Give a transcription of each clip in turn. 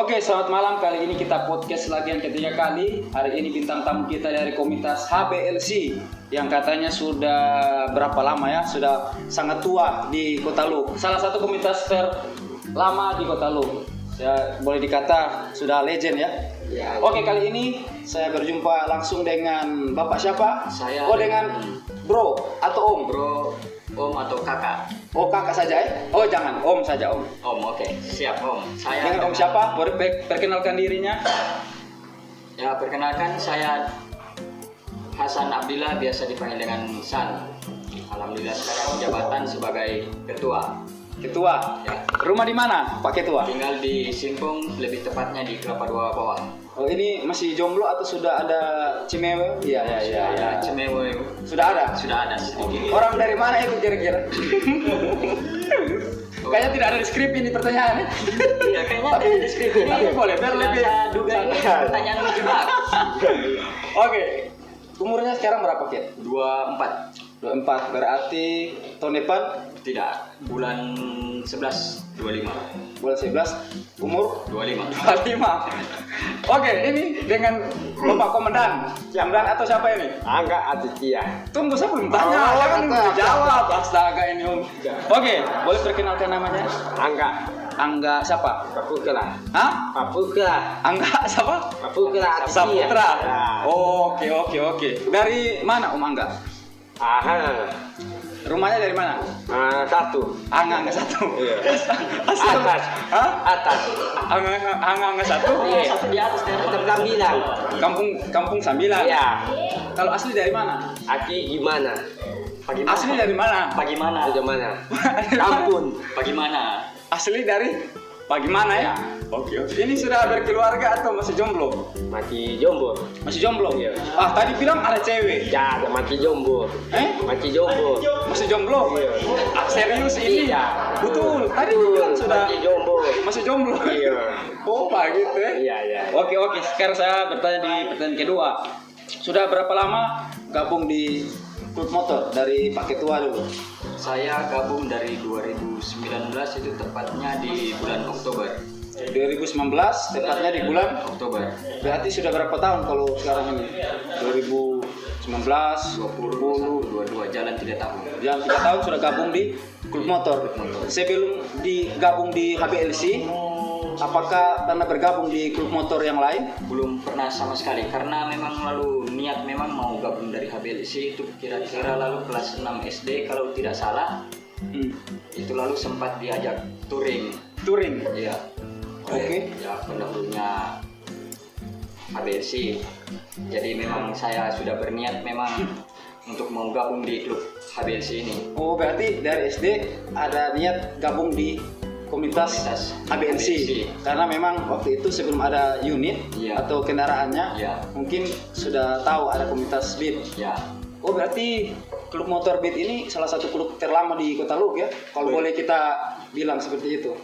Oke, selamat malam. Kali ini kita podcast lagi yang ketiga kali. Hari ini bintang tamu kita dari komunitas HBLC yang katanya sudah berapa lama ya? Sudah sangat tua di Kota Lu. Salah satu komunitas terlama di Kota Lu. Ya, boleh dikata sudah legend ya. Ya. Oke, kali ini saya berjumpa langsung dengan Bapak siapa? Saya dengan Bro atau Om? Bro, Om atau Kakak? Oh, Kakak saja ya? Oh, jangan, Om saja, Om. Om, oke. Siap, Om. Saya Dengan Om siapa? Boleh perkenalkan dirinya? Ya, perkenalkan saya Hasan Abdillah, biasa dipanggil dengan San. Alhamdulillah sekarang jabatan sebagai ketua. Ketua. Ya. Rumah di mana, Pak Ketua? Tinggal di Simpung, lebih tepatnya di Kelapa Dua bawah. Oh, ini masih jomblo atau sudah ada cimewe? Iya. Ada Cimewe. Sudah ada? Sudah ada sedikit. Orang dari mana itu kira-kira? Kayaknya tidak ada di skrip ini pertanyaannya. Ya, kayaknya ada di skrip ini. Tapi boleh, biar lebih. Saya duga ini pertanyaan menjebak. Oke. Umurnya sekarang berapa, Kit? 24. 24. Berarti tahun depan Tidak, bulan 11, 25. bulan 11 umur 25. 25. Oke, ini dengan Bapak Komandan. Komandan atau siapa ini? Angga Aditya. Tunggu, saya belum tanya. Oh, Jangan kata- jawab. Astaga ini Om. Oke, boleh perkenalkan namanya? Angga Angga siapa? Papukela. Hah? Papukela. Angga siapa? Papukela Aditya. Saputra. Ya. Oke. Dari mana Om Angga? Aha. Rumahnya dari mana? Satu. Angga satu. Iya. Asal. Atas. Hah? Atas. Angga satu. Iya, satu di atas kan. Tetap bilang. Kampung Sambilan. Ya. Kalau asli dari mana? Aki gimana? Bagaimana? Asli dari mana? Bagaimana? Dari mana? Kampun. Bagaimana? Asli dari bagaimana ya? Oke. Ini sudah berkeluarga atau masih jomblo? Mati jomblo. Masih jomblo? Iya. Ah, tadi bilang ada cewek. Ya, ada mati jomblo. Mati jomblo. Masih jomblo? Iya. Ah, serius ini? Iya. Betul. Tadi bilang sudah Mati jomblo. masih jomblo. Iya. Oh, Pak gitu ya? Iya. Oke. Sekarang saya bertanya di pertanyaan kedua. Sudah berapa lama gabung di klub motor dari Pak Ketua dulu? Saya gabung dari 2019, itu tepatnya di bulan Oktober. 2019, tepatnya di bulan. Oktober. Berarti sudah berapa tahun kalau sekarang ini? 2019, 20, 22, jalan 3 tahun. Jam 3 tahun sudah gabung di klub motor. Sebelum digabung di HBLC, apakah pernah bergabung di klub motor yang lain? Belum pernah sama sekali, karena memang lalu niat memang mau gabung dari HBLC itu kira-kira lalu kelas 6 SD kalau tidak salah. Itu lalu sempat diajak touring. Touring. Iya. Oke. Ya, pendahulunya HBLC. Jadi memang saya sudah berniat memang untuk mau gabung di klub HBLC ini. Oh, berarti dari SD ada niat gabung di komunitas HBLC. Karena memang waktu itu sebelum ada unit Iya. atau kendaraannya, Iya. mungkin sudah tahu ada komunitas Beat. Ya, Oh, berarti klub motor Beat ini salah satu klub terlama di Kota Lu ya? Kalau Betul. boleh kita bilang seperti itu.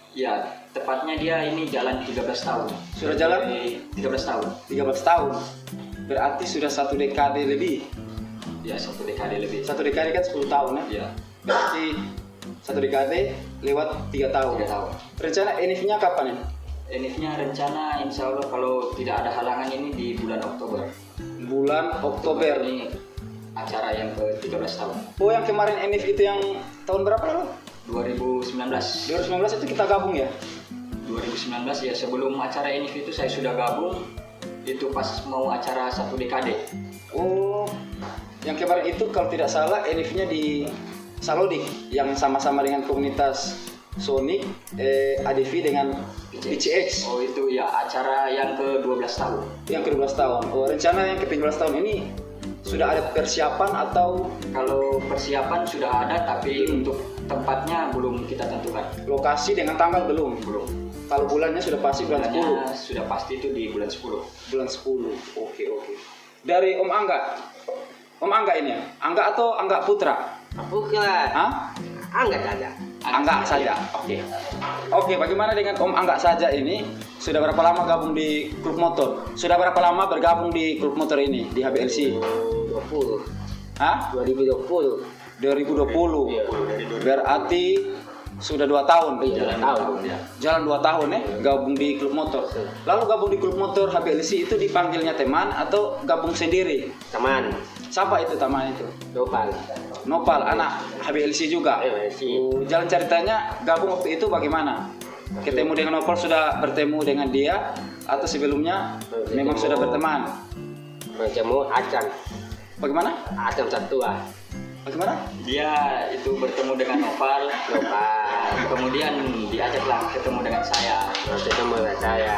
ya, tepatnya dia ini jalan 13 tahun. Sudah jalan 13 tahun. 13 tahun. Berarti sudah satu dekade lebih. Ya, 1 dekade lebih. Satu dekade kan 10 tahun ya. Ya, Berarti satu dekade lewat 3 tahun. 3 tahun. Rencana NIF-nya kapan ya? NIF-nya rencana insya Allah kalau tidak ada halangan ini di bulan Oktober. Bulan Oktober. Ini acara yang ke-13 tahun. Oh, yang kemarin NIF itu yang tahun berapa lalu? 2019. 2019 itu kita gabung ya? 2019 ya, sebelum acara NIF itu saya sudah gabung. Itu pas mau acara 1 dekade. Oh, yang kemarin itu kalau tidak salah NIF-nya di Salodik yang sama-sama dengan komunitas Sonic, ADV dengan PCX. Oh, itu ya acara yang ke-12 tahun. Yang ke-12 tahun. Oh, rencana yang ke-13 tahun ini sudah ada persiapan atau Kalau persiapan sudah ada, tapi untuk tempatnya belum kita tentukan. lokasi dengan tanggal belum? Belum. Kalau bulannya sudah pasti bulan 10. Bulannya sudah pasti itu di bulan 10. Bulan 10. Oke. Dari Om Angga. Om Angga ini ya? Angga atau Angga Putra? Papukela. Hah? Angga saja. Angga saja. Oke, bagaimana dengan Om Angga saja ini? Sudah berapa lama gabung di klub motor? Sudah berapa lama bergabung di klub motor ini di HBLC? 20. Hah? 2020. 2020. Berarti Sudah 2 tahun. Jalan tahun. Ya. Jalan 2 tahun ya, gabung di klub motor. Lalu gabung di klub motor HBLC itu dipanggilnya teman atau gabung sendiri? Teman. Siapa itu teman itu? Nopal. Nopal, anak HBLC juga. HBLC. Jalan ceritanya gabung waktu itu bagaimana? Ketemu dengan Nopal, sudah bertemu dengan dia atau sebelumnya memang sudah berteman? Bertemu Acang. Bagaimana? Acang Satua. Bagaimana? Dia itu bertemu dengan Nopal, kemudian diajaklah ketemu dengan saya. Ketemu dengan saya.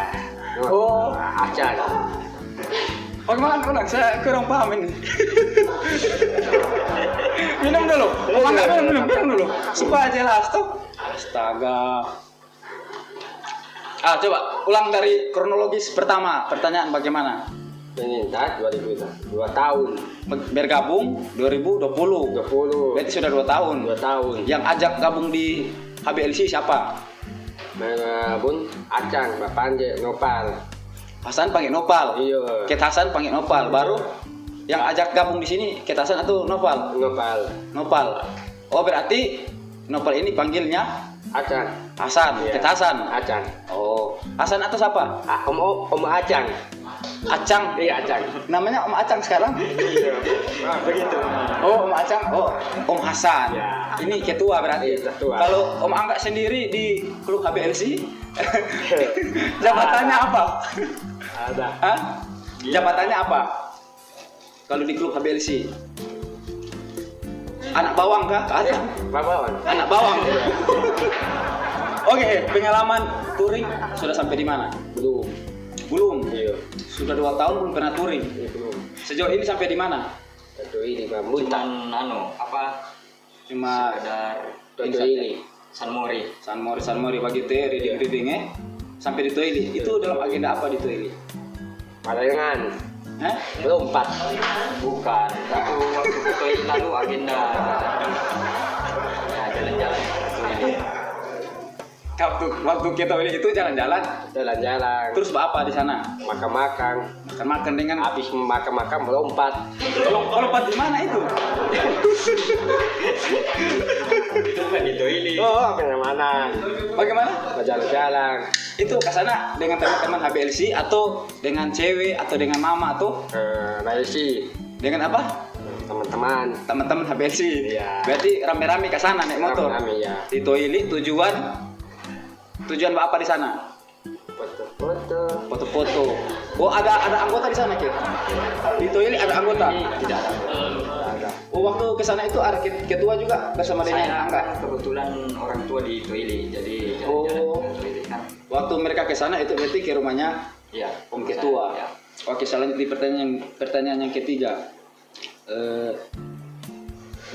Oh. Acang. Bagaimana ulang? Saya kurang paham ini. Minum dulu. Minum dulu. Supaya jelas tuh. Astaga. Coba ulang dari kronologis pertama. Pertanyaan bagaimana? Penyintas 2 tahun. Bergabung 2020. 20. Berarti sudah 2 tahun. 2 tahun. Yang ajak gabung di HBLC siapa? Bun Acang, Bapanje, Nopal. Hasan panggil Nopal. Iya. Ket Hasan panggil Nopal. Baru yang ajak gabung di sini Ket Hasan atau Nopal? Nopal. Oh, berarti Nopal ini panggilnya Acang. Hasan, Iya. Ket Hasan. Acang. Oh, Hasan atau siapa? Om Acang. Acang. Iya, Acang. Namanya Om Acang sekarang? Iya. Begitu. Oh, Om Acang. Oh, Om Hasan. Ya. Ini ketua berarti. Iya, ketua. Kalau Om Angga sendiri di klub HBLC, jabatannya apa? Ada. Hah? Jabatannya apa? Kalau di klub HBLC? Anak bawang kah? Ada. Babawan. Anak bawang. Oke, pengalaman touring sudah sampai di mana? Belum. Belum. Iya. Sudah 2 tahun belum pernah touring. Belum. Sejauh ini sampai di mana? Satu ini Bambun. Cuman Cuma sekedar Toto ini. San Mori. San Mori bagi teh reading sampai di toilet. Itu dalam agenda apa di toilet? Padangan. Hah? Berempat. Bukan. Itu waktu ke toilet lalu agenda. Ya, jalan-jalan ke toilet. Waktu kita toilet itu jalan-jalan. Jalan-jalan. Terus apa di sana? Makan-makan. Makan dengan Habis makan-makan melompat. lompat di mana itu? Itu kan di toilet. Oh, kemana-mana. Bagaimana? Jalan-jalan. Itu ke sana dengan teman-teman HBLC atau dengan cewek atau dengan mama atau Malaysia. dengan apa? Teman-teman. Teman-teman HBLC. Iya. Berarti rame-rame ke sana naik motor. Rame-rame, ya. Di toilet tujuan apa di sana? Foto-foto. Foto-foto. Oh, ada anggota di sana, Kit? Di toilet ada anggota? Tidak ada. Ada. Oh, waktu ke sana itu ada ketua juga bersama dengan Saya Angga. kan kebetulan orang tua di toilet, jadi jalan-jalan Oh. ke toilet kan. Waktu mereka ke sana itu berarti ke rumahnya Ya, Om Ketua. Ya. Oke, selanjutnya pertanyaan yang ketiga.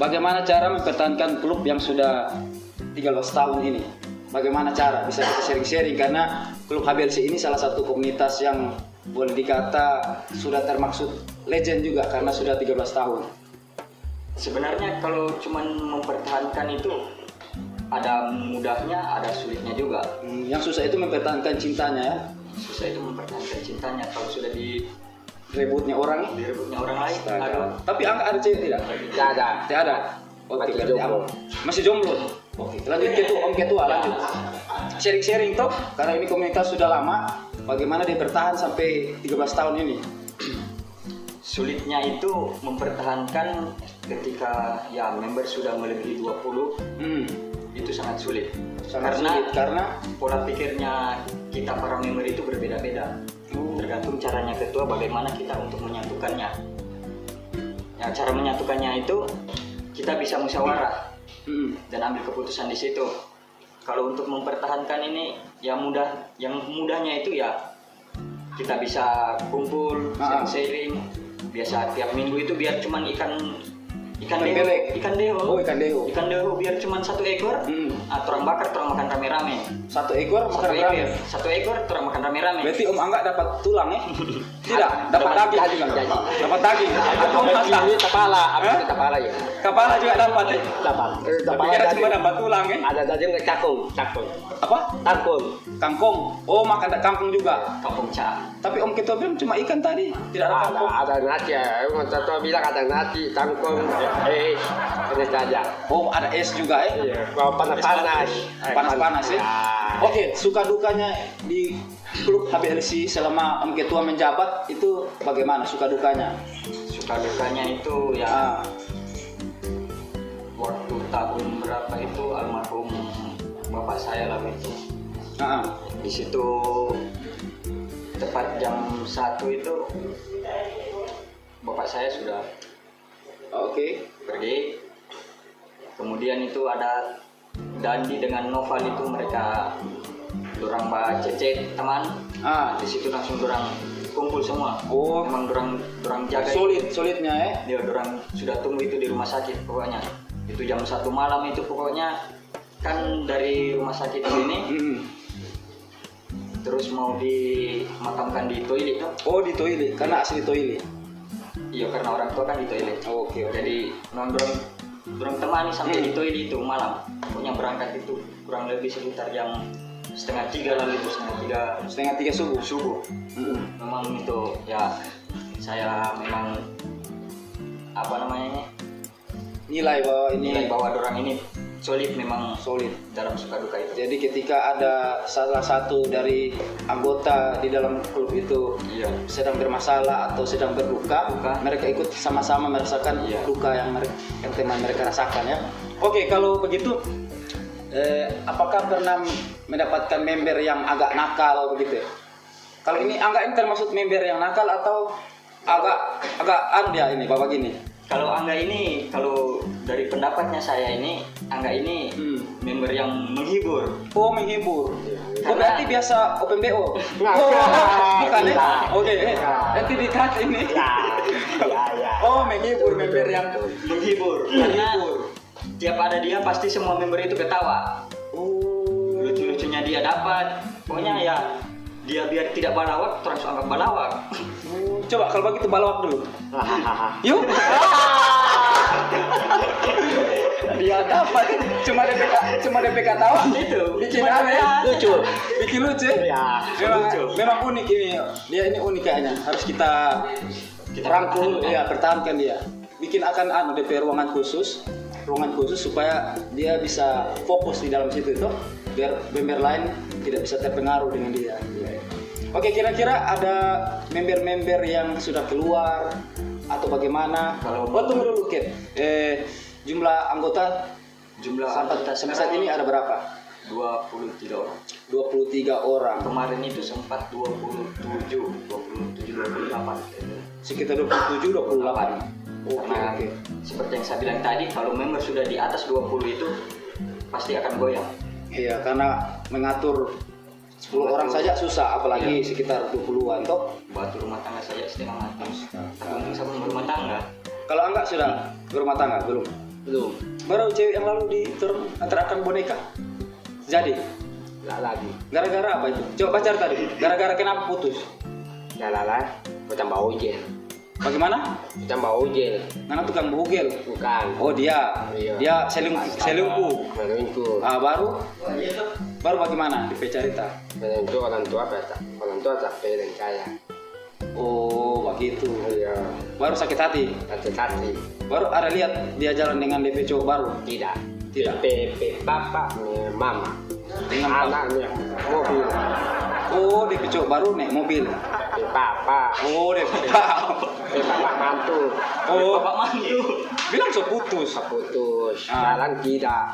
Bagaimana cara mempertahankan klub yang sudah 13 tahun ini? Bagaimana cara? Bisa kita sharing-sharing karena klub HBLC ini salah satu komunitas yang boleh dikata sudah termaksud legend juga karena sudah 13 tahun. Sebenarnya kalau cuman mempertahankan itu ada mudahnya, ada sulitnya juga. Yang susah itu mempertahankan cintanya ya. Susah itu mempertahankan cintanya kalau sudah Rebutnya orang. direbutnya orang lain. Aduh. Tapi Angga ada cewek tidak? Tidak ada. Tidak ada. Oke, Masih berarti jomblo. Masih jomblo. Oke, lanjut ketua, Om Ketua lanjut. Sharing-sharing toh, karena ini komunitas sudah lama. Bagaimana dia bertahan sampai 13 tahun ini? Sulitnya itu mempertahankan ketika ya member sudah melebihi 20 itu sangat sulit. Sangat sulit karena pola pikirnya kita para member itu berbeda-beda. Tergantung caranya ketua bagaimana kita untuk menyatukannya. Ya, cara menyatukannya itu kita bisa musyawarah dan ambil keputusan di situ. Kalau untuk mempertahankan ini yang mudahnya itu ya kita bisa kumpul, sharing. Biasa tiap minggu itu biar cuman ikan belek. ikan deho. Oh, ikan deho. Ikan deho biar cuman 1 ekor. Torang bakar, torang makan rame-rame. 1 ekor makan berapa? 1 ekor, torang makan rame-rame. Berarti Om Angga dapat tulang ya? Tidak, dapat daging juga. Dapat daging. Atau masa? Ini kepala, apa kepala ya? Kepala juga dapat ya? Dapat. Tapi kira cuma dapat tulang ya? Ada daging cakung. Apa? Tangkung. Kangkung. Oh, makan kangkung juga. Kampung Ca. Tapi Om Ketua bilang cuma ikan tadi, tidak ada kangkung. Ada nasi ya. Orang tua bilang ada nasi, tangkung. Ini saja. Oh, ada es juga ya? Iya. Mau panas-panas. Panas-panas ya? Ya. Oke, suka dukanya di klub HBLC selama Om Ketua menjabat itu bagaimana suka dukanya? Suka dukanya itu ya Ah, waktu tahun berapa itu almarhum bapak saya lah itu. ah, ah. Di situ tepat jam 1 itu bapak saya sudah Oke. pergi. Kemudian itu ada Dandi dengan Noval itu mereka dorang cecet teman. Ah, Di situ langsung dorang kumpul semua. Oh. Memang dorang jaga. solidnya ya? Dia dorang sudah tunggu itu di rumah sakit pokoknya. Itu jam 1 malam itu pokoknya kan dari rumah sakit ini Mm-mm. terus mau dimakamkan di toilet tuh. Oh, di toilet, karena asli toilet. Iya karena orang tua kan di toilet. Oke. Jadi memang dorang temani sampai di toilet itu malam. Pokoknya berangkat itu kurang lebih sekitar jam 2:30 lalu itu 2:30 Setengah 3 subuh. subuh. Mm-mm. Memang itu ya saya memang apa namanya Nilai bahwa ini nilai bahwa dorang ini solid memang solid. dalam suka duka itu. Jadi ketika ada salah satu dari anggota di dalam klub itu Iya. sedang bermasalah atau sedang berduka, Duka. mereka ikut sama-sama merasakan Iya. duka yang teman mereka rasakan ya. Oke, kalau begitu, apakah pernah mendapatkan member yang agak nakal begitu? Kalau ini Angga ini termasuk member yang nakal atau agak anu dia ini bapak gini? Kalau Angga ini, kalau dari pendapatnya saya ini, Angga ini member yang menghibur. Oh, menghibur. Oh, Karena- berarti biasa open BO. Nggak, Oh, nggak, bukan ya? nggak. Oke, Nggak. nanti dikat ini. Ya. Oh, menghibur member yang Menghibur. Iya, Karena menghibur. tiap ada dia pasti semua member itu ketawa. Oh, Lucu-lucunya dia dapat. Pokoknya ya dia biar tidak balawak, terus anggap balawak. coba kalau begitu balawak dulu. Hahaha. Yuk. Dia dapat cuma DPK tawa. Itu. Bikin Cuma apa ya? Lucu. Bikin lucu. Ya. Memang unik ini. Dia ini unik kayaknya. Harus kita rangkul, pertahankan. ya pertahankan dia. Bikin akan DP ruangan khusus supaya dia bisa fokus di dalam situ itu, biar member lain tidak bisa terpengaruh dengan dia. Oke, kira-kira ada member-member yang sudah keluar atau bagaimana? Kalau- tunggu dulu, Kit. Jumlah anggota Jumlah sampai anggota saat ini ada berapa? 23 orang. 23 orang. Kemarin itu sempat 27, 28. Sekitar 27 28. Karena Oke. seperti yang saya bilang tadi, kalau member sudah di atas 20 itu pasti akan goyang. Iya, karena mengatur 10 orang saja susah, apalagi Iya. sekitar 20-an toh. Batu rumah tangga saja setengah matang. Tapi sabun berumah tangga. Kalau enggak sudah berumah tangga belum? Belum. Baru cewek yang lalu diturun antarakan boneka. Jadi, Nggak lagi. gara-gara apa itu? Coba pacar tadi. Gara-gara kenapa putus? Nggak lah. Macam bau ujel. Bagaimana? Macam bau ujel. Karena tukang bugel. Bukan. Oh, dia. Iya. Dia selingkuh. Menunggu. Baru bagaimana? DP cerita. Menunggu orang tua kata. Orang tua capek dan kaya. Oh, begitu. Iya. Baru sakit hati. Hati-hati. Baru ada lihat dia jalan dengan DP cowok baru. Tidak. Tidak. PP papa, mama. Dengan Anaknya mobil. Oh, DP cowok baru naik mobil. PP papa. Oh, DP. PP papa mantu. Oh, Bapak mantu. bilang so putus. Putus. Ah. Jalan tidak.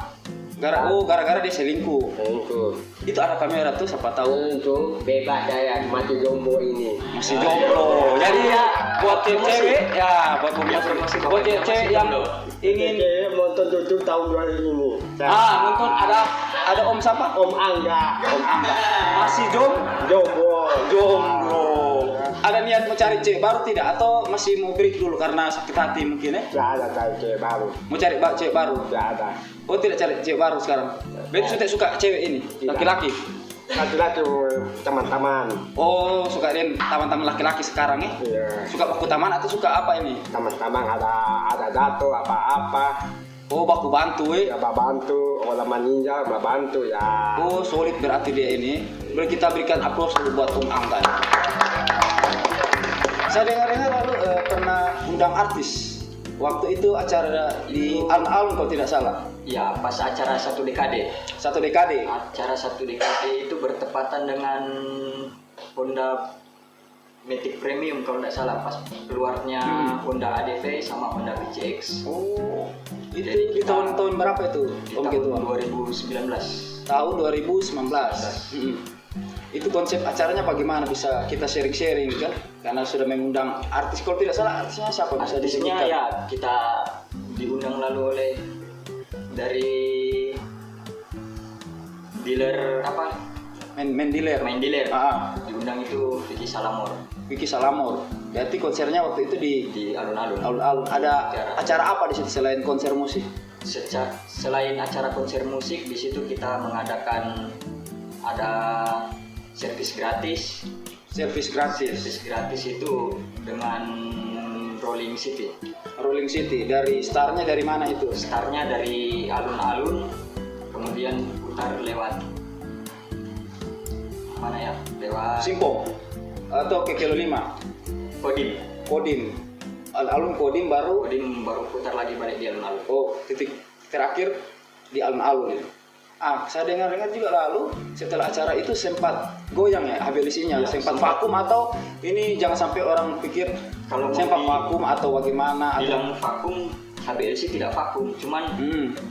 Gara-gara dia selingkuh. Menunggu. Itu ada kamera tuh, siapa tahu Untuk bebas saya mati jomblo ini. masih jomblo. Jadi ya buat cewek ya buat cewek yang ingin nonton tutup tahun 2000 ini. nonton ada Om siapa? Om Angga. Om Angga. Masih Jomblo. jomblo. Ada niat mau cari cewek baru tidak atau masih mau break dulu karena sakit hati mungkin ya? Tidak ada cewek baru. Mau cari cewek baru? Tidak ada. Oh, tidak cari cewek baru sekarang. Berarti sudah suka cewek ini, Tidak. laki-laki. Laki-laki teman-teman. Oh, suka dia teman-teman laki-laki sekarang ya? Iya. Suka baku taman atau suka apa ini? Teman-teman ada jatuh apa-apa. Oh, baku bantu Ya bantu. Orang meninggal bantu ya. Oh, solid berarti dia ini. Boleh kita berikan aplaus dulu buat Om Angga. Saya dengar-dengar lalu pernah undang artis. waktu itu acara di alun-alun kalau tidak salah. Ya, pas acara 1 dekade. 1 dekade. Acara 1 dekade itu bertepatan dengan Honda Matic Premium kalau tidak salah, pas keluarnya Honda ADV sama Honda PCX. Oh, itu Jadi di tahun-tahun berapa itu? Di Om tahun Ketua? 2019. Tahun 2019. Itu konsep acaranya bagaimana, bisa kita sharing-sharing kan? Karena sudah mengundang artis, kalau tidak salah artisnya siapa bisa Artisnya disebutkan? ya kita diundang lalu oleh dari dealer apa? Main dealer. Main dealer. Ah, Diundang itu Vicky Salamor Vicky Salamor. Berarti konsernya waktu itu di di alun-alun. alun-alun. Ada acara apa di situ selain konser musik? Selain acara konser musik, di situ kita mengadakan ada servis gratis. Servis gratis. Servis gratis itu dengan Rolling City. Rolling City. Dari startnya dari mana itu? Startnya dari alun-alun, kemudian putar lewat mana ya? Lewat Simpong atau ke Kilo 5? Kodim. Kodim. Alun-alun Kodim baru. Kodim baru putar lagi balik di alun-alun. Oh, titik terakhir di alun-alun. Saya dengar-dengar juga lalu setelah acara itu sempat goyang ya HBLC-nya, Ya, sempat sempat. vakum atau ini jangan sampai orang pikir Kalau mau sempat di- vakum atau bagaimana atau Bilang vakum, HBLC tidak vakum, cuman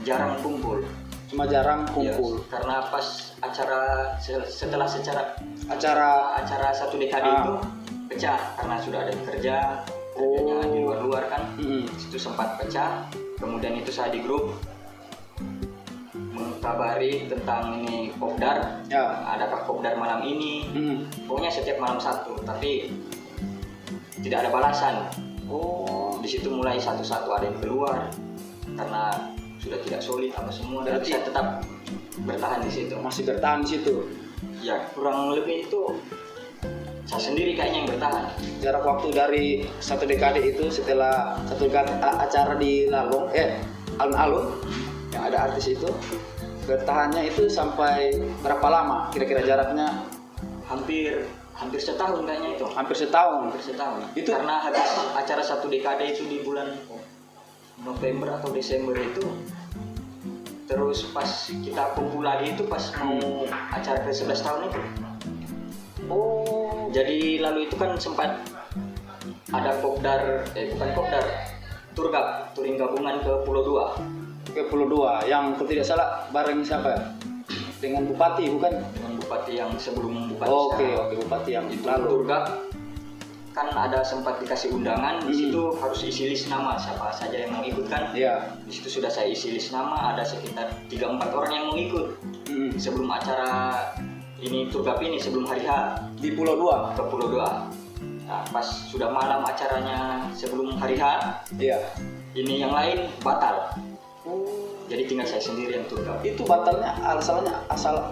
jarang kumpul. cuma jarang Ya, kumpul. karena pas acara setelah Acara acara 1 dekade itu pecah karena sudah ada yang kerjanya di luar-luar kan. Itu sempat pecah. Kemudian itu saya di grup mengkabari tentang ini kopdar. ya. Adakah kopdar malam ini? Pokoknya setiap malam satu, tapi tidak ada balasan. Oh, Di situ mulai satu-satu ada yang keluar karena sudah tidak solid apa semua. Tapi Berarti- saya tetap bertahan di situ. masih bertahan di situ. Ya kurang lebih itu saya sendiri kayaknya yang bertahan. Jarak waktu dari 1 dekade itu setelah 1 dekade acara di Lalong, alun-alun yang ada artis itu, bertahannya itu sampai berapa lama? Kira-kira jaraknya Hampir setahun kayaknya itu. hampir setahun. Hampir setahun. Itu- karena habis acara 1 dekade itu di bulan November atau Desember itu. Terus pas kita kumpul lagi itu pas mau acara ke 11 tahun itu. Oh, Jadi lalu itu kan sempat ada kopdar, bukan kopdar, turgap, touring gabungan ke Pulau 2 ke Pulau 2 yang kalau tidak salah bareng siapa? Dengan Bupati bukan? dengan bupati yang sebelum bupati. Oke, sekarang. Bupati yang Itu lalu. turgap kan ada sempat dikasih undangan, di situ harus isi list nama siapa saja yang mau ikut kan. Iya. Di situ sudah saya isi list nama, ada sekitar 3-4 orang yang mau ikut sebelum acara ini turgap ini, sebelum hari H Di Pulau 2. ke Pulau 2. Nah, pas sudah malam acaranya sebelum hari H, Iya. ini yang lain batal. Jadi tinggal saya sendiri yang turgap. Itu batalnya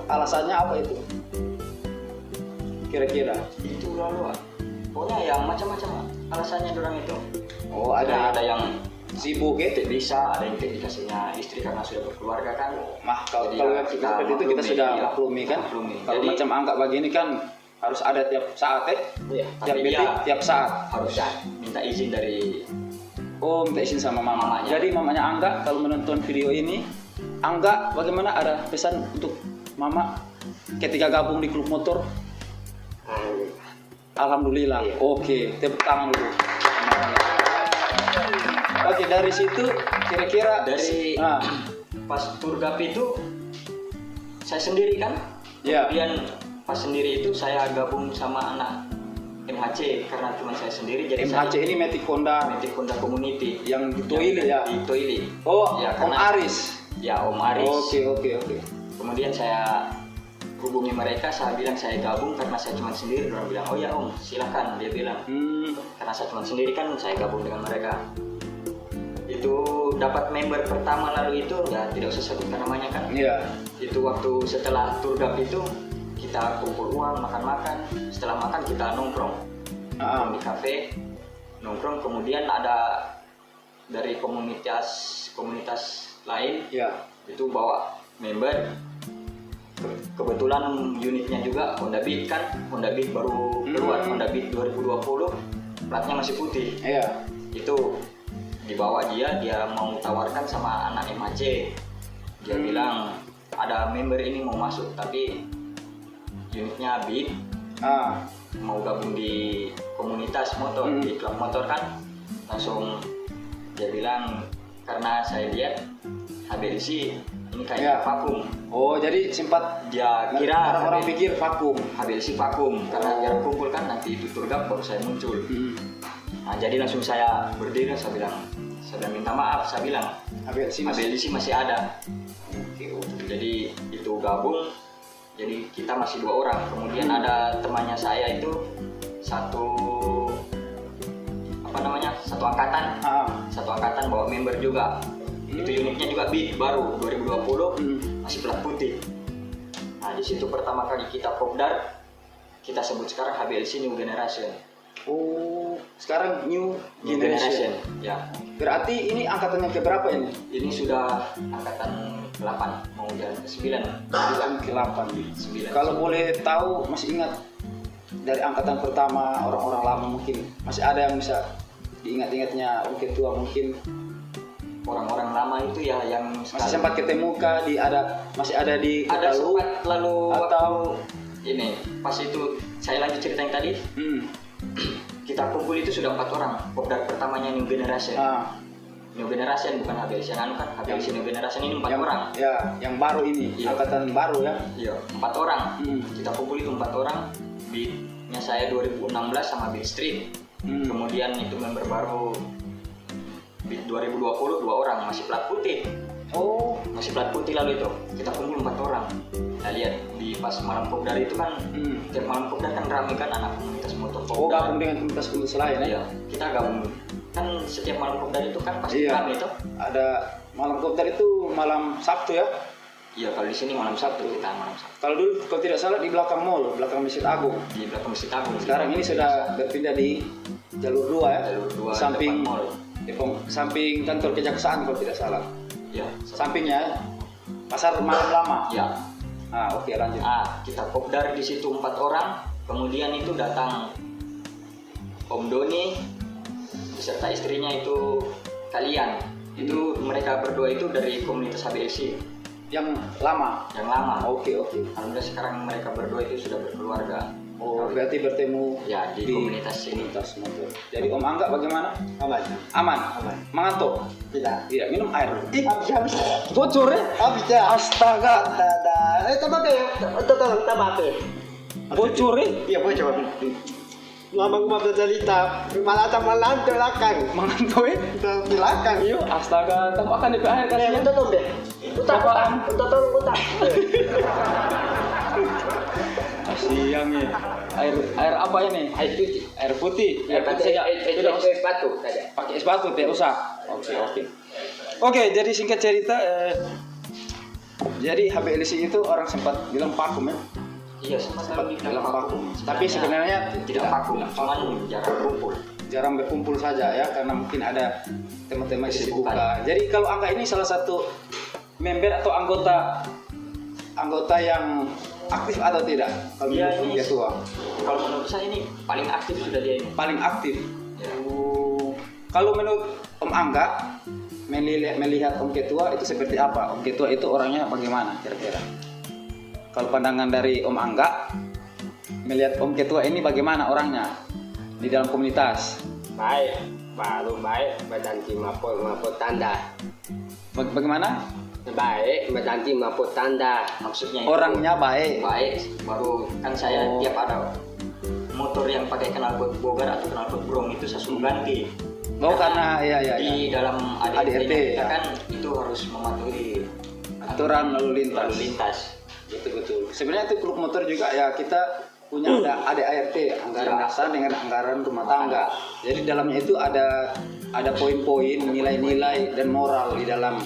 alasannya apa itu? Kira-kira. Itu lalu pokoknya yang macam-macam alasannya orang itu. Oh, ada Ada yang sibuk ya? tidak bisa, ada yang tidak dikasihnya istri karena sudah berkeluarga kan. Kalau Jadi kalau ya, yang kita seperti itu kita maklumi, sudah ya, maklumi kan. maklumi. Kalau Jadi- macam angka begini kan harus ada tiap saat ya. Iya, Tiap tapi detik, dia tiap saat. harus minta izin dari Oh, minta izin sama mama. Mamanya. Jadi mamanya Angga kalau menonton video ini, Angga bagaimana, ada pesan untuk mama ketika gabung di klub motor? Alhamdulillah. Iya. Oke, tepuk tangan dulu. Oke, dari situ kira-kira Dari- nah, pas turgap itu saya sendiri kan. Iya. Kemudian pas sendiri itu saya gabung sama anak MHC karena cuma saya sendiri jadi MHC ini Matic Honda Matic Honda Community yang di Toili ya. di Toili. Oh, Ya, Om karena- Aris. Ya Om Aris. Oke. Kemudian saya hubungi mereka, saya bilang saya gabung karena saya cuma sendiri. Orang bilang, oh ya Om, silakan. Dia bilang, karena saya cuma sendiri kan, saya gabung dengan mereka. Itu dapat member pertama lalu itu, ya tidak usah sebutkan namanya kan. Iya. Itu waktu setelah turgap itu kita kumpul uang, makan-makan. Setelah makan kita nongkrong di kafe, nongkrong. Kemudian ada dari komunitas lain Iya. itu bawa member. Kebetulan unitnya juga Honda Beat kan, Honda Beat baru keluar, Honda Beat 2020, platnya masih putih. Iya. Itu dibawa dia mau tawarkan sama anak MHC. Dia bilang ada member ini mau masuk tapi unitnya big, mau gabung di komunitas motor, di klub motor kan. Langsung dia bilang karena saya lihat HBLC ini kayak vakum. Oh, jadi sempat Dia kira orang pikir vakum. HBLC vakum karena jarang kumpul kan, nanti itu turgap baru saya muncul. Nah, jadi langsung saya berdiri, saya bilang minta maaf, saya bilang HBLC masih ada. Jadi itu gabung, jadi kita masih 2 orang. Kemudian ada temannya saya itu satu angkatan bawa member juga. Itu unitnya juga big, baru 2020, masih plat putih. Nah, di situ pertama kali kita popdar, kita sebut sekarang HBLC New Generation. Oh, sekarang New Generation. Ya. Berarti ini angkatannya ke berapa ini? Ini sudah angkatan 8, mau jalan ke 9. Ke 8. Kalau boleh tahu, masih ingat dari angkatan pertama orang-orang lama mungkin masih ada yang bisa diingat-ingatnya, mungkin tua mungkin. Orang-orang lama itu ya yang masih sempat ketemu kah masih ada di ada Kotalu? sempat lalu atau ini pas itu saya lanjut cerita yang tadi. Kita kumpul itu sudah 4 orang. Popdar pertamanya New Generation. New Generation bukan HBLC kan, HBLC New Generation ini 4 orang. Ya, yang baru ini, angkatan baru ya. Iya, 4 orang. Kita kumpul itu 4 orang. Beatnya saya 2016 sama Beat Street. Kemudian itu member baru Beat 2020 2 orang, masih plat putih. Oh, masih plat putih lalu itu. Kita kumpul 4 orang. Nah, lihat di pas malam popdar itu kan, tiap malam popdar kan ramai kan anak komunitas motor popdar. Oh, gabung dengan komunitas lain ya? Iya, kita gabung. Kan setiap malam popdar itu kan pasti ramai itu. Ada malam popdar itu malam Sabtu ya? Iya, kalau di sini malam Sabtu, kita malam Sabtu. Kalau dulu kalau tidak salah di belakang mall, belakang Masjid Agung. Di belakang Masjid Agung. Sekarang ini sudah berpindah di jalur 2 ya? Jalur 2 samping depan mall. Samping kantor kejaksaan kalau tidak salah. Iya. Sampingnya pasar malam lama. Iya. Oke, lanjut. Kita popdar di situ 4 orang. Kemudian itu datang Om Doni beserta istrinya itu kalian. Itu mereka berdua itu dari komunitas HBLC. Yang lama. Oke. Alhamdulillah sekarang mereka berdua itu sudah berkeluarga. Oh, berarti bertemu ya di komunitas ini. Motor. Jadi Om Angga bagaimana? Aman. Mengantuk? Tidak. Iya, minum air. Habis. Bocor ya? Habis ya. Astaga. Tolong tamate. Bocor ya? Iya bocor. Lama gua bercerita, malah sama lantai belakang. Mengantuk ya? Belakang. Iya, astaga. Tambahkan di air kan ya? Tutup deh. Utak. Siang ya. Air apa ini? Air putih. Air putih saja. Es batu saja. Pakai es batu tidak usah. Oke, jadi singkat cerita jadi HBLC itu orang sempat bilang vakum ya. Iya, sempat bilang vakum. Tapi sebenarnya tidak vakum, cuman jarang berkumpul saja ya, karena mungkin ada teman-teman kesibukan. Jadi kalau Angga ini salah satu member atau anggota yang aktif atau tidak? Kalau menurut dia tua. Kalau menurut saya ini paling aktif sudah dia ini. Paling aktif. Ya. Kalau menurut Om Angga melihat Om Ketua itu seperti apa? Om Ketua itu orangnya bagaimana kira-kira? Kalau pandangan dari Om Angga melihat Om Ketua ini bagaimana orangnya di dalam komunitas? Baik, baru baik, berdanti maupun tanda. Bagaimana? Baik, berdanti maupun tanda. Maksudnya orangnya baik. Baru kan saya tiap ada motor yang pakai knalpot bogar atau knalpot brong itu saya suruh ganti. Karena di dalam ADRT ya. Kan itu harus mematuhi aturan lalu lintas. Betul. Sebenarnya itu klub motor juga ya, kita punya ada ADRT, anggaran dasar dengan anggaran rumah tangga. Jadi dalamnya itu ada poin-poin, nilai-nilai dan moral di dalam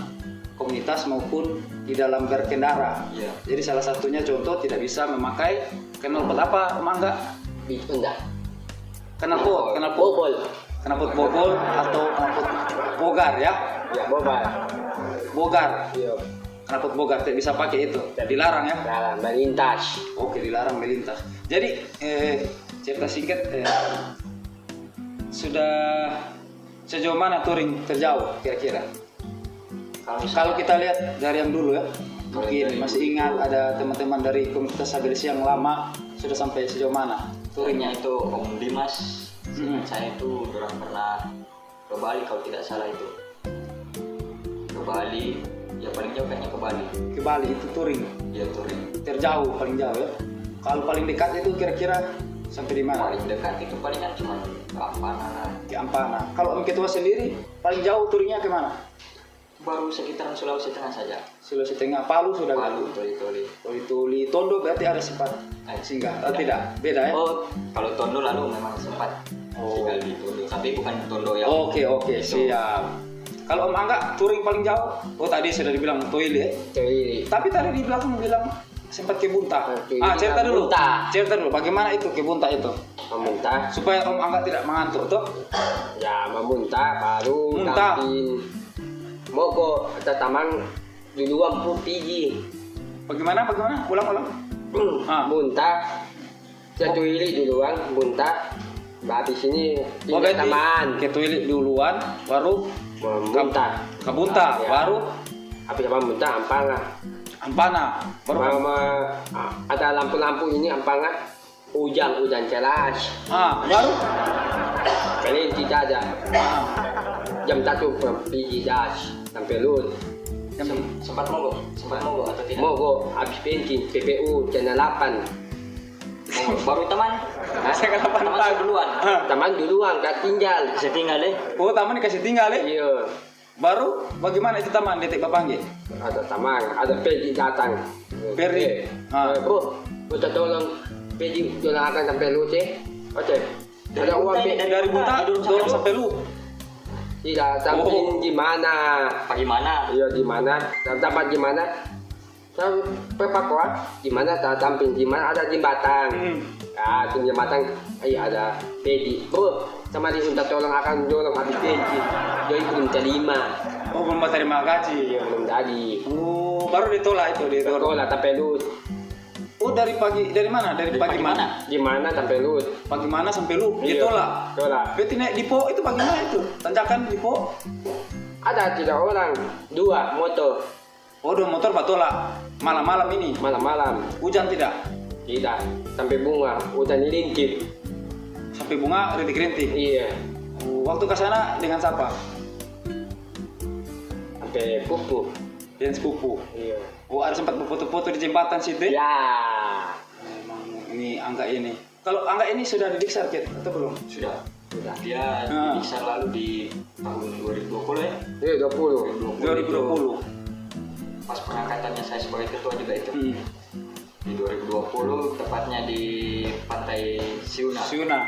komunitas maupun di dalam berkendara. Jadi salah satunya contoh tidak bisa memakai knalpot apa, Om Angga? Enggak. Knalpot bobol atau knalpot bogar ya? Ya, Bogar. Iya. Knalpot bogar tidak bisa pakai itu. Dilarang ya? Dalam melintas. Oke, dilarang melintas. Jadi cerita singkat sudah sejauh mana touring terjauh kira-kira? misalnya- Kalau kita lihat dari yang dulu ya, Kalau mungkin dari masih dulu ingat itu- ada teman-teman dari komunitas HBLC yang lama sudah sampai sejauh mana touringnya? touringnya itu Om Dimas. Saya itu orang pernah ke Bali kalau tidak salah itu. Ke Bali, ya paling jauh kayaknya ke Bali. Ke Bali itu touring Ya touring. terjauh paling jauh ya. Kalau paling dekat itu kira-kira sampai di mana? Paling dekat itu palingan cuma ke Ampana lah. Ke Ampana. Kalau Om Ketua sendiri paling jauh touringnya ke mana? Baru sekitaran Sulawesi Tengah saja. Sulawesi Tengah, Palu sudah. Palu, Toli-Toli. Toli Tondo berarti ada sempat singgah. Oh, tidak, beda ya. Oh, kalau Tondo lalu memang sempat Oh. tinggal di Tondo, tapi bukan Tondo yang Oke, siap. Kalau Om Angga touring paling jauh, oh tadi sudah dibilang Toili ya. Jadi Tapi tadi di belakang bilang sempat ke Bunta. Oke, Cerita dulu. Bunta. Cerita dulu. Bagaimana itu ke Bunta itu? memuntah, Supaya Om Angga tidak mengantuk tuh. ya memuntah baru Muntah. tampil mogok taman duluan putih. Bagaimana? Ulang. Ah. Muntah satu ini duluan muntah. Habis ini Oh, pindah berarti taman ke toilet duluan, baru muntah. ke Bunta, Ya. baru Apa apa muntah ampanga. Ampana, baru Mama ada lampu-lampu ini ampanga. Hujan jelas. baru Paling tidak ada. Jam 1 pergi das sampai lut. sempat mogok atau tidak? Mogok habis bensin PPU channel 8. Mogok. Baru teman. Saya kan Teman saya duluan. Taman duluan gak tinggal. Saya tinggal deh. Oh, taman dikasih tinggal ya? Iya. Baru bagaimana itu taman detik Bapanggil? Ada taman, ada Pedi datang. Perdi. Bro, minta tolong Pedi doakan sampai lut ya. Oke. Dari Ada uang Bunta ini, Pedi. Dari Bunta dorong sampai lu. Tidak sampai Oh. di mana? Bagaimana? Iya di mana? Tempat di mana? Sampai Papua, di mana tampil di mana ada jembatan. Ah, di jembatan ada Pedi. Bro, sama dia minta tolong akan dorong habis Pedi. Jadi belum terima. Oh, belum terima gaji. Iya belum jadi. Oh, baru ditolak itu didorong. Sekolah sampai lut. Oh, dari mana? Dari pagi mana? Di mana sampai lut? Pagi mana sampai lu? Iya, Ditolak. Tolak. Berarti naik Dipo itu bagaimana itu? Tanjakan Dipo. Ada 3 orang, 2 motor, Oh, dua motor pak tolak. Malam-malam ini. malam-malam. Hujan tidak? Tidak, sampai bunga, hujan rintik. Sampai bunga rintik-rintik. Iya, Oh, waktu ke sana dengan siapa? sampai pupu. Dan sepupu. Iya. Oh, ada sempat berfoto-foto di jembatan situ. Ya. Ya, Memang ini Angga ini. Kalau Angga ini sudah didiksar Kit, atau belum? Sudah. sudah. Dia Ah. bisa lalu di tahun 2020 ya. Iya, 20. 2020. Pas pengangkatannya saya sebagai ketua juga itu. Di 2020 tepatnya di Pantai Siuna. Siuna.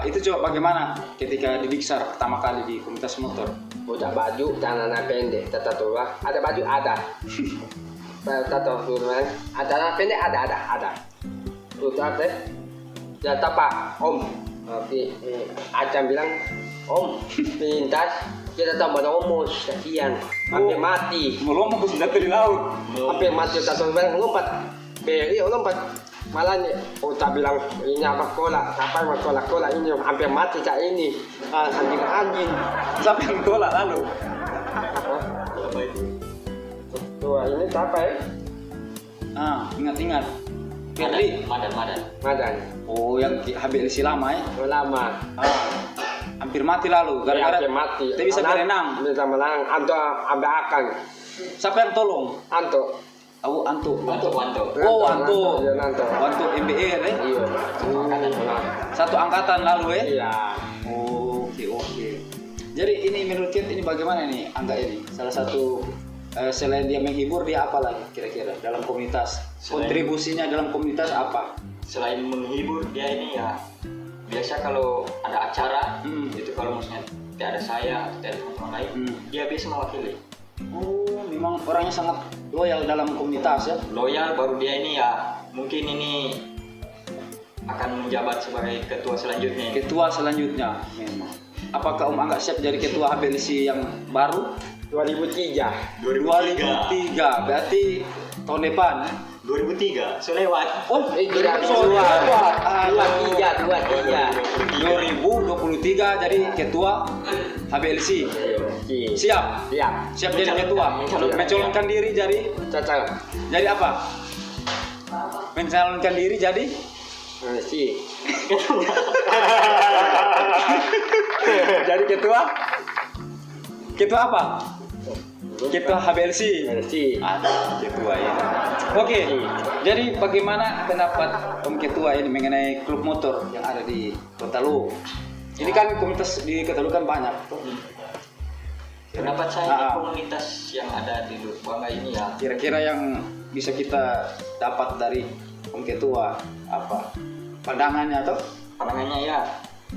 Itu coba bagaimana ketika didiksar pertama kali di komunitas motor? Udah baju, celana pendek, tata tua. Ada baju, ada. Tata tua, ada celana pendek, ada. Udah teh. Ya tapak, Om. Tapi Acam bilang, Om, pintas. Kita tambah omos, kasihan. Hampir mati. Melompat sudah dari laut. Hampir mati, tata bilang lompat. Beri, lompat. Malah nih, tak bilang ini apa kolak, apa kolak ini hampir mati cak ini. Anjing. Siapa yang tolak lalu? Apa itu? Tua ini apa ya? Ingat-ingat. Firly. Madan. Madan. Oh, yang HBLC lama ya. Lama. Hampir mati lalu gara-gara hampir mati. Dia bisa berenang. Bisa berenang. Anto ambil akan. Siapa yang tolong? Anto. Anto. Wanto. Oh, Anto. Iya, Anto. Wanto MBR ya. Iya. Satu angkatan lalu ya. Iya. Oke. Jadi ini menurut Kit ini bagaimana nih Angga ini? Salah satu selain dia menghibur dia apa lagi kira-kira dalam komunitas? Kontribusinya dalam komunitas apa? Selain menghibur dia ini ya biasa kalau ada acara itu kalau maksudnya tidak ada saya atau tidak ada teman lain dia bisa mewakili. Oh, memang orangnya sangat loyal dalam komunitas ya. Loyal baru dia ini ya mungkin ini akan menjabat sebagai ketua selanjutnya. Ketua selanjutnya memang. Apakah Om Angga siap jadi ketua HBLC yang baru? 2003. 2003 berarti tahun depan. 2003, so lewat. Oh, Tidak so dua. lewat. 23. 2023 jadi ketua HBLC. Siap. Siap. Siap jadi ketua. Mencalonkan diri jadi Cocok. apa? Mencalonkan diri jadi Si. jadi ketua. Ketua apa? Ketua HBLC. Si. Ah, ketua ya. Oke. Jadi bagaimana pendapat Om Ketua ini mengenai klub motor yang ada di Kota Lu? Ini kan komunitas di Kota Lu kan banyak. Pendapat saya di komunitas yang ada di Lubuk Banggai ini ya, Kira-kira yang bisa kita dapat dari Om Ketua apa? Pandangannya atau? pandangannya ya,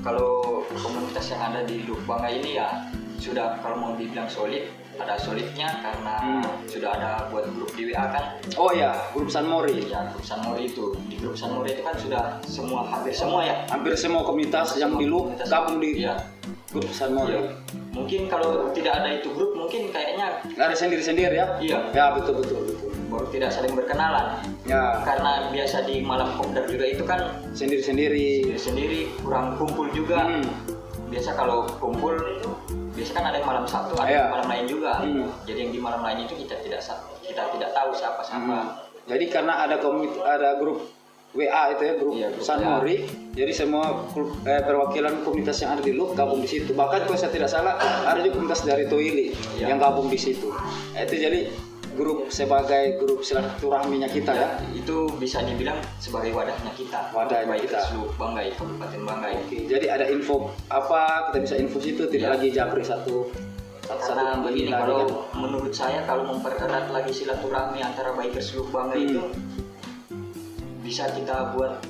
kalau komunitas yang ada di Lubuk Banggai ini ya sudah, kalau mau dibilang solid, ada solidnya karena sudah ada buat grup di WA kan. Oh ya, grup San Mori. Ya, grup San Mori itu, di grup San Mori itu kan sudah hampir semua ya. Hampir semua komunitas yang di Lu gabung di Iya. grup San Mori. Iya. Mungkin kalau tidak ada itu grup, mungkin kayaknya Ada sendiri-sendiri ya? iya, Ya betul. baru tidak saling berkenalan. Ya, Karena biasa di malam kopdar juga itu kan sendiri-sendiri. sendiri kurang kumpul juga. Biasa kalau kumpul biasa kan ada yang malam satu, ada Iya. yang malam lain juga. Hmm. Jadi yang di malam lain itu kita tidak tahu siapa. Jadi karena ada grup WA itu ya, grup Iya, grup San WA. Mori. Jadi semua perwakilan komunitas yang ada di Lu gabung di situ. Bahkan kalau saya tidak salah ada juga komunitas dari Toili Iya. yang gabung di situ. Itu jadi grup sebagai grup silaturahminya kita ya. Itu bisa dibilang sebagai wadahnya kita. Wadahnya Baik kita. seluruh Banggai, Kabupaten Banggai. Oke, jadi ada info apa kita bisa info situ, tidak Iya. lagi japri satu Karena begini, lagi kalau kan. menurut saya kalau mempererat lagi silaturahmi antara bikers seluruh Banggai itu bisa kita buat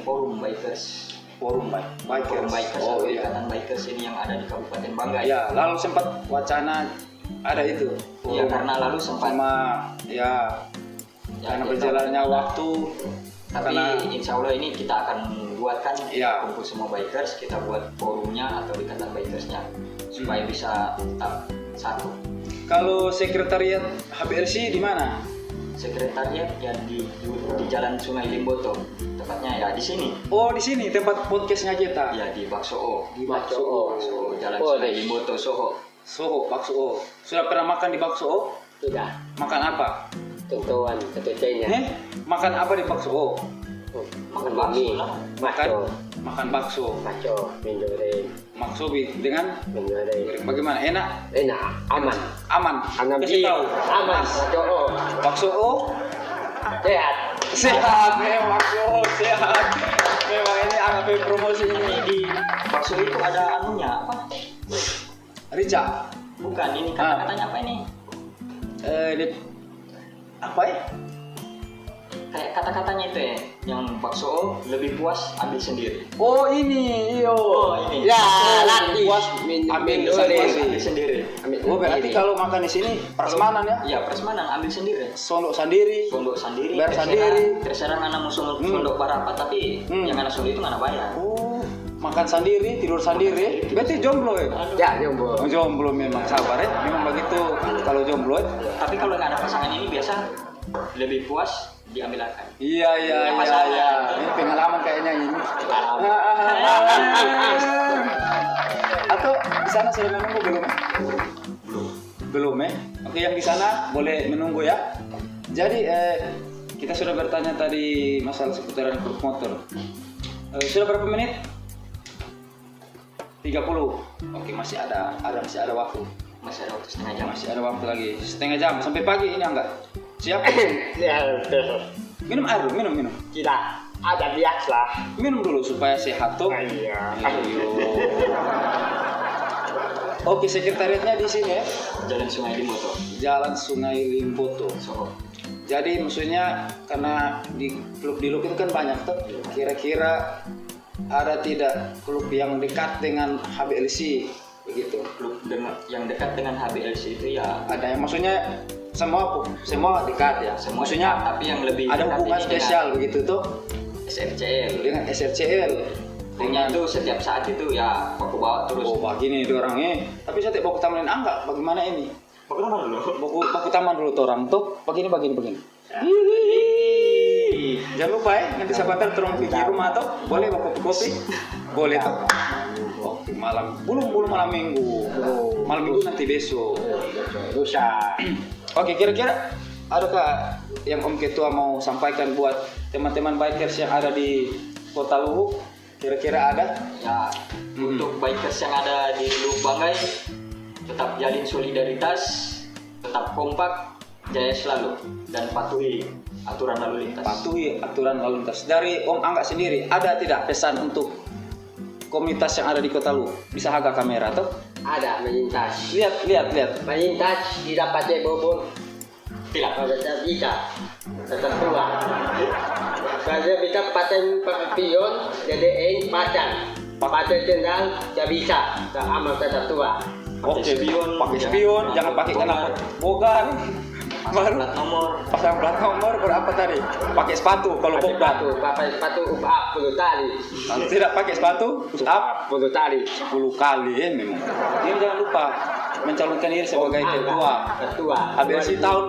forum bikers. Forum Forum bikers Oh atau iya. ikatan bikers ini yang ada di Kabupaten Banggai. Ya, lalu sempat wacana ada itu. Iya, forum. karena lalu sempat sama ya karena kita berjalannya tahu waktu tapi karena insya Allah ini kita akan buatkan Iya. kumpul semua bikers, kita buat forumnya atau ikatan bikersnya supaya bisa tetap satu. kalau sekretariat HBLC di mana? Sekretariat ya di Jalan Sungai Limboto, tepatnya ya di sini. Oh, di sini tempat podcastnya kita. Ya di Bakso O. Di Bakso Bakso O. Bakso O, Jalan Oh, Sungai deh. Limboto, Soho. Soho, Bakso O. Sudah pernah makan di Bakso O? Sudah. Makan apa? Tentuan ketuanya. Makan apa di Bakso O? Makan bakso lah. Makan bakso. Bakso. Mindoren. Bakso dengan Mindoren. bagaimana? Enak? Enak. Aman. Aman. Aman. Kasih tahu. Aman. Bakso. Bakso O Sehat. sehat, memang Bakso O sehat. Memang ini agak promosi Ini ini. di bakso itu ada anunya apa? Rica. Bukan, ini kata-katanya apa ini? Apa ya? Kayak kata-katanya itu ya, yang bakso O lebih puas ambil sendiri. Oh ini, iyo. ini. Ya, latih. Puas Ambil Puas sendiri. ambil sendiri. Oh berarti kalau makan di sini prasmanan ya? Iya, prasmanan ambil sendiri. Sondok sendiri. Sondok sendiri. Bayar sendiri. Terserah anak mau sondok berapa, tapi yang anak sondok itu nggak bayar. Oh, makan sendiri, tidur sendiri. Berarti jomblo ya? Ya, nyombo. Oh, jomblo memang sabar ya. Memang begitu kalau jomblo ya. Tapi kalau nggak ada pasangan ini biasa lebih puas diambil akan. Iya. Ini pengalaman kayaknya ini. Atau di sana sudah menunggu belum? Belum ya. Oke, yang di sana boleh menunggu ya. Jadi kita sudah bertanya tadi masalah seputaran klub motor. Sudah berapa menit? 30. Oke, masih ada waktu. Masih ada waktu setengah jam. Masih ada waktu lagi setengah jam sampai pagi ini enggak? Siap? Ya, Minum air dulu, minum. tidak ada biasa. Minum dulu supaya sehat tuh. Iya. Ayo. Oke, sekretariatnya di sini ya. Jalan Sungai Limboto, Jalan Sungai Limboto. Soho. Jadi maksudnya karena di klub itu kan banyak tuh. Kira-kira ada tidak klub yang dekat dengan HBLC begitu? Klub yang dekat dengan HBLC itu ya Ada yang maksudnya semua dekat ya. semua Maksudnya dekat, tapi yang lebih ada dekat hubungan ini spesial begitu tuh dengan SFCL. dengan SRCL. Dengan itu setiap saat itu ya aku bawa terus. Oh, begini dia orangnya. Tapi saya tidak bawa ke Taman Angga. Bagaimana ini? Baku taman dulu. Baku taman dulu tuh orang tuh. Begini. Jangan lupa ya, nanti sahabat terong pergi rumah atau boleh bawa kopi. Boleh tuh. Oke, malam. Belum malam minggu. Malam minggu nanti besok. Lusa. Oke, kira-kira adakah yang Om Ketua mau sampaikan buat teman-teman bikers yang ada di Kota Luhuk? Kira-kira ada? Ya, untuk bikers yang ada di Luhuk Banggai, tetap jalin solidaritas, tetap kompak, jaya selalu, dan patuhi aturan lalu lintas. Patuhi aturan lalu lintas. Dari Om Angga sendiri, ada tidak pesan untuk komunitas yang ada di Kota Luhuk? Bisa agak kamera tuh? Ada melintas. Lihat. Melintas tidak pakai bobot. Tidak. Kalau tidak tetap tua. Kalau kita paten pion, jadi pacan. Paten tendang, tidak bisa. Tak aman tetap tua. Oke, spion, pakai spion, jangan pakai kenapa bogan. Baru Plat nomor. pasang plat nomor berapa tadi? Pakai sepatu kalau bogdan. Pakai sepatu up 10 tali. Kalau tidak pakai sepatu, push up 10 tali. 10 kali ini. Ini jangan lupa mencalonkan diri sebagai ketua. Ketua. HBLC tahun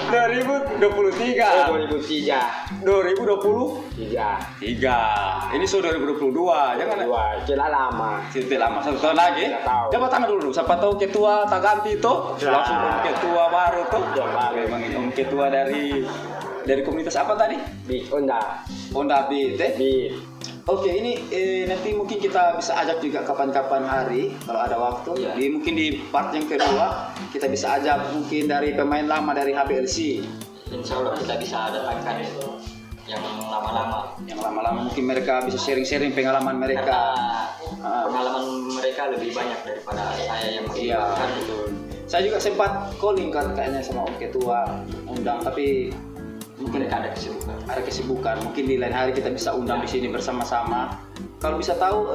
2023. 2003. 2023. Ini sudah 2022. Jangan Kira lama. Tidak lama, 1 tahun lagi. Tidak tahu. Coba tanya dulu, siapa tahu ketua tak ganti itu, Ya. langsung Om ketua baru tuh. Ya, baru. Memang ini Om ketua dari komunitas apa tadi? Big Honda. Honda Beat. Big. Oke, ini nanti mungkin kita bisa ajak juga kapan-kapan hari kalau ada waktu. Iya. Mungkin di part yang kedua kita bisa ajak mungkin dari pemain lama dari HBLC Insya Allah kita bisa datangkan yang lama-lama. yang lama-lama mungkin mereka bisa sharing-sharing pengalaman Karena mereka. pengalaman mereka lebih banyak daripada saya yang masih Iya, kan. betul. Saya juga sempat calling kan kayaknya sama Om Ketua undang, tapi mungkin Mereka ada kesibukan. ada kesibukan. Mungkin di lain hari kita bisa undang di sini bersama-sama. Kalau bisa tahu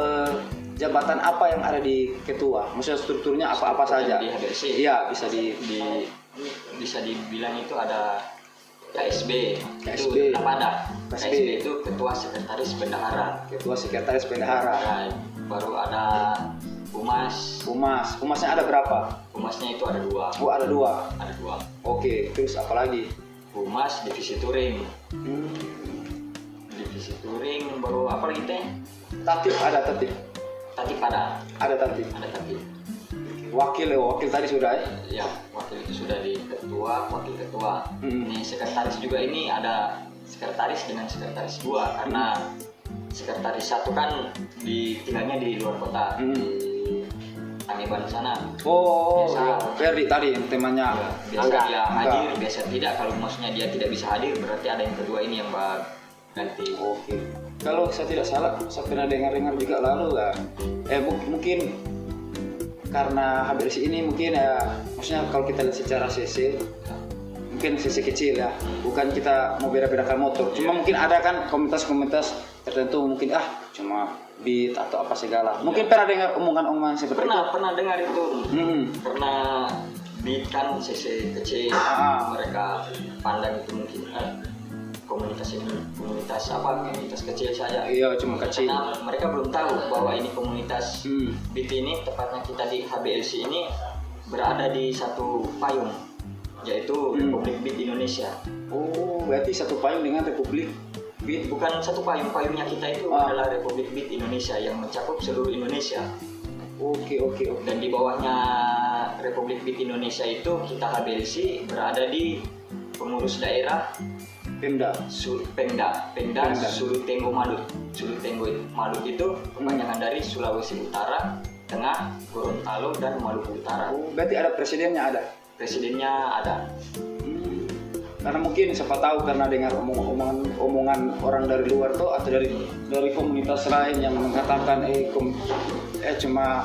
jabatan apa yang ada di ketua, maksudnya strukturnya apa-apa saja. Di HBLC. Iya, bisa Bisa dibilang itu ada KSB. KSB. Itu apa ada? KSB. KSB itu ketua sekretaris bendahara. ketua sekretaris bendahara. Nah, baru ada humas. Humasnya ada berapa? Humasnya itu ada 2. Oh, ada 2. Ada 2. Oke, terus apa lagi? Humas divisi touring. Divisi touring baru apa lagi teh? Tatip ada tatip. Tatip ada. Ada tatip. Ada tatip. Wakil tadi sudah ya. Ya, wakil itu sudah di ketua, wakil ketua. Hmm. Ini sekretaris juga, ini ada sekretaris dengan sekretaris 2 karena sekretaris 1 kan tinggalnya di luar kota, di Tangiban sana. Oh, Biasa. iya. Ferdi tadi yang temannya. Biasa Enggak, dia enggak. hadir, biasa tidak. Kalau maksudnya dia tidak bisa hadir, berarti ada yang kedua ini yang ganti. Oke. Kalau saya tidak salah, saya pernah dengar juga lalu lah. Mungkin karena HBLC ini mungkin ya, maksudnya kalau kita lihat secara CC, mungkin CC kecil ya, bukan kita mau beda-bedakan motor. Cuma mungkin ada kan komunitas-komunitas tertentu mungkin cuma beat atau apa segala. Mungkin pernah dengar omongan-omongan seperti itu. Pernah dengar itu. Pernah beat kan CC kecil, mereka pandang itu mungkin komunitas ini komunitas kecil saya. Iya, cuma kecil. Karena mereka belum tahu bahwa ini komunitas beat ini, tepatnya kita di HBLC ini berada di satu payung, yaitu Republik Beat Indonesia. Oh, berarti satu payung dengan Republik Beat. Bukan satu payungnya kita itu adalah Republik Beat Indonesia yang mencakup seluruh Indonesia. Oke. Dan di bawahnya Republik Beat Indonesia itu kita HBLC berada di pengurus daerah Pemda. Pemda Sulutenggo Malut. Sulutenggo Malut itu kepanjangan dari Sulawesi Utara, Tengah, Gorontalo, dan Maluku Utara. Oh, berarti ada presidennya ada. Presidennya ada. Karena mungkin siapa tahu karena dengar omongan orang dari luar tuh atau dari komunitas lain yang mengatakan cuma